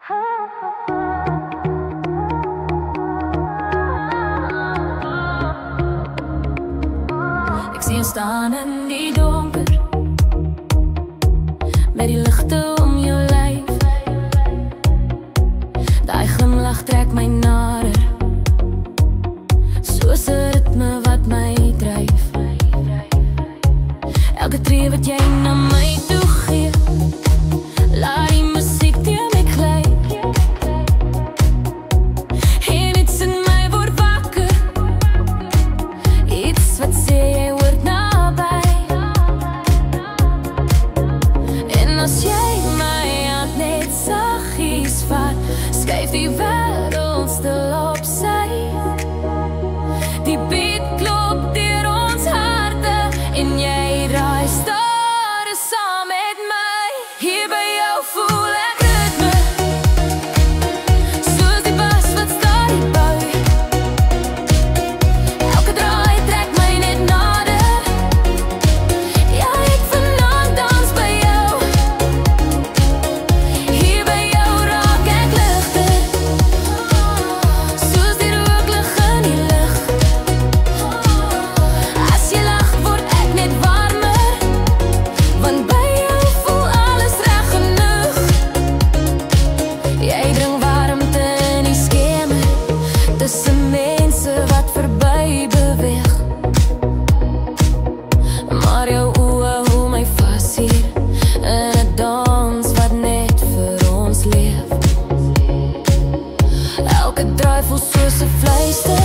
Ek sien staan in die donker met die ligte om jou lyf. Daai glimlag trek my nader, soos 'n ritme wat my dryf. Elke tree wat jy na my toe gee, laat die musiek teen my gly. En iets in my word wakker, iets wat sê jy word naby. En as jy my hand net saggies vat, skuif die wêreld stil op sy. Die beat klop deur ons harte en jy raai stare saam met my. Hier by jou voel ek ritme, soos die bas wat stadig bou. Elke draai trek my net nader. Ja, ek vanaand dans by jou. Hier by jou raak ek ligter, soos die rooklig in die lug. As jy lag word ek net warmer, want by jou voel alles reg genoeg. Jy bring warmte in die skemer, tussen mense wat verby beweeg. Maar jou oë hou my vas hier, in 'n dans wat net vir ons leef. Elke draai voel soos 'n fluister,